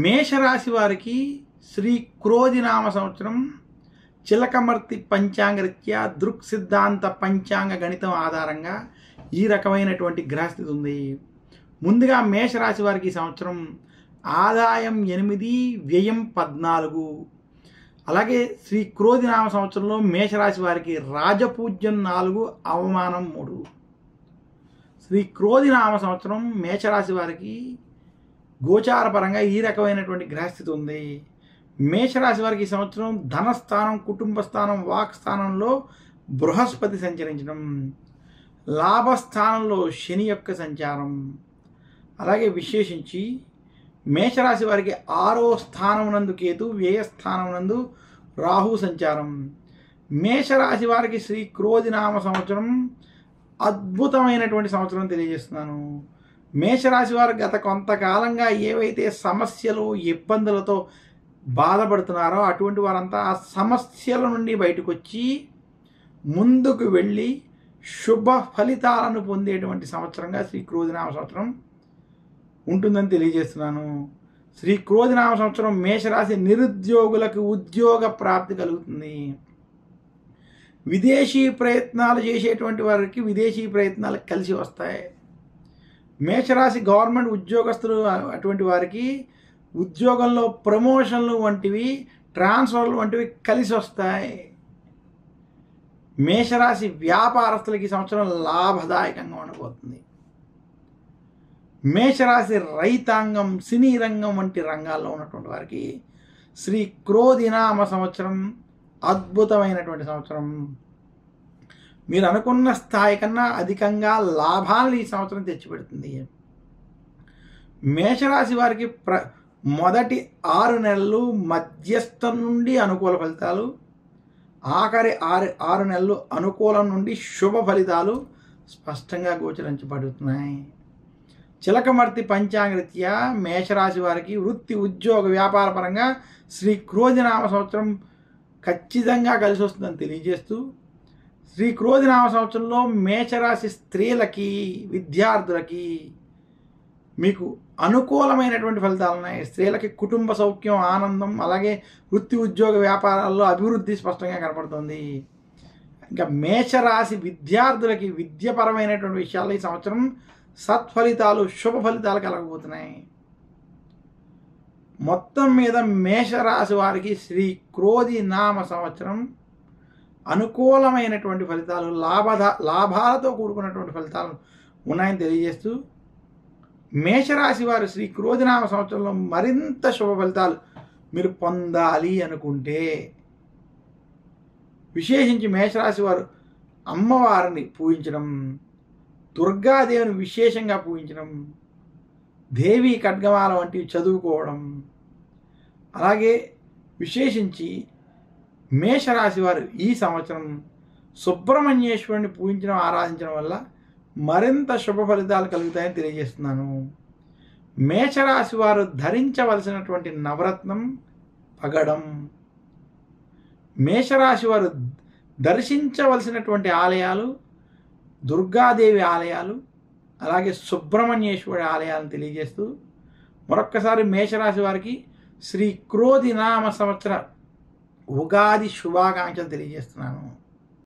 మేషరాశి వారికి శ్రీ క్రోధినామ సంవత్సరం చిలకమర్తి పంచాంగరీత్యా దృక్ సిద్ధాంత పంచాంగ గణితం ఆధారంగా ఈ రకమైనటువంటి గ్రహస్థితి ఉంది. ముందుగా మేషరాశి వారికి ఈ సంవత్సరం ఆదాయం 8, వ్యయం 14. అలాగే శ్రీ క్రోధినామ సంవత్సరంలో మేషరాశి వారికి రాజపూజ్యం 4, అవమానం 3. శ్రీ క్రోధినామ సంవత్సరం మేషరాశి వారికి గోచారపరంగా ఈ రకమైనటువంటి గ్రహస్థితి ఉంది. మేషరాశి వారికి ఈ సంవత్సరం ధనస్థానం, కుటుంబ స్థానం, వాక్ స్థానంలో బృహస్పతి సంచరించడం, లాభస్థానంలో శని యొక్క సంచారం, అలాగే విశేషించి మేషరాశి వారికి 6వ స్థానం నందు కేతు, వ్యయస్థానం నందు రాహు సంచారం. మేషరాశి వారికి శ్రీ క్రోధినామ సంవత్సరం అద్భుతమైనటువంటి సంవత్సరం తెలియజేస్తున్నాను. మేషరాశి వారు గత కొంతకాలంగా ఏవైతే సమస్యలు, ఇబ్బందులతో బాధపడుతున్నారో అటువంటి వారంతా ఆ సమస్యల నుండి బయటకు వచ్చి ముందుకు వెళ్ళి శుభ ఫలితాలను పొందేటువంటి సంవత్సరంగా శ్రీ క్రోధినామ సంవత్సరం ఉంటుందని తెలియజేస్తున్నాను. శ్రీ క్రోధినామ సంవత్సరం మేషరాశి నిరుద్యోగులకు ఉద్యోగ ప్రాప్తి కలుగుతుంది. విదేశీ ప్రయత్నాలు చేసేటువంటి వారికి విదేశీ ప్రయత్నాలు కలిసి వస్తాయి. మేషరాశి గవర్నమెంట్ ఉద్యోగస్తులు అటువంటి వారికి ఉద్యోగంలో ప్రమోషన్లు వంటివి, ట్రాన్స్ఫర్లు వంటివి కలిసి వస్తాయి. మేషరాశి వ్యాపారస్తులకి సంవత్సరం లాభదాయకంగా ఉండబోతుంది. మేషరాశి రైతాంగం, సినీ రంగం వంటి రంగాల్లో ఉన్నటువంటి వారికి శ్రీ క్రోధినామ సంవత్సరం అద్భుతమైనటువంటి సంవత్సరం. మీరు అనుకున్న స్థాయి కన్నా అధికంగా లాభాలను ఈ సంవత్సరం తెచ్చిపెడుతుంది. మేషరాశి వారికి మొదటి 6 నెలలు మధ్యస్థం నుండి అనుకూల ఫలితాలు, ఆఖరి 6 నెలలు అనుకూలం నుండి శుభ ఫలితాలు స్పష్టంగా గోచరించబడుతున్నాయి. చిలకమర్తి పంచాంగరీత్యా మేషరాశి వారికి వృత్తి, ఉద్యోగ, వ్యాపార పరంగా శ్రీ క్రోధినామ సంవత్సరం ఖచ్చితంగా కలిసి వస్తుందని తెలియజేస్తూ, శ్రీ క్రోధినామ సంవత్సరంలో మేషరాశి స్త్రీలకి, విద్యార్థులకి మీకు అనుకూలమైనటువంటి ఫలితాలు ఉన్నాయి. స్త్రీలకి కుటుంబ సౌఖ్యం, ఆనందం, అలాగే వృత్తి, ఉద్యోగ, వ్యాపారాల్లో అభివృద్ధి స్పష్టంగా కనపడుతుంది. ఇంకా మేషరాశి విద్యార్థులకి విద్యపరమైనటువంటి విషయాల్లో ఈ సంవత్సరం సత్ఫలితాలు, శుభ ఫలితాలు కలగబోతున్నాయి. మొత్తం మీద మేషరాశి వారికి శ్రీ క్రోధినామ సంవత్సరం అనుకూలమైనటువంటి ఫలితాలు, లాభాలతో కూడుకున్నటువంటి ఫలితాలు ఉన్నాయని తెలియజేస్తూ, మేషరాశి వారు శ్రీ క్రోధినామ సంవత్సరంలో మరింత శుభ ఫలితాలు మీరు పొందాలి అనుకుంటే, విశేషించి మేషరాశి వారు అమ్మవారిని పూజించడం, దుర్గాదేవిని విశేషంగా పూజించడం, దేవి ఖడ్గమాల వంటివి చదువుకోవడం, అలాగే విశేషించి మేషరాశి వారు ఈ సంవత్సరం సుబ్రహ్మణ్యేశ్వరుని పూజించడం, ఆరాధించడం వల్ల మరింత శుభ ఫలితాలు కలుగుతాయని తెలియజేస్తున్నాను. మేషరాశి వారు ధరించవలసినటువంటి నవరత్నం పగడం. మేషరాశి వారు దర్శించవలసినటువంటి ఆలయాలు దుర్గాదేవి ఆలయాలు, అలాగే సుబ్రహ్మణ్యేశ్వరి ఆలయాలను తెలియజేస్తూ, మరొక్కసారి మేషరాశి వారికి శ్రీ క్రోధినామ సంవత్సర ఉగాది శుభాకాంక్షలు తెలియజేస్తున్నాను.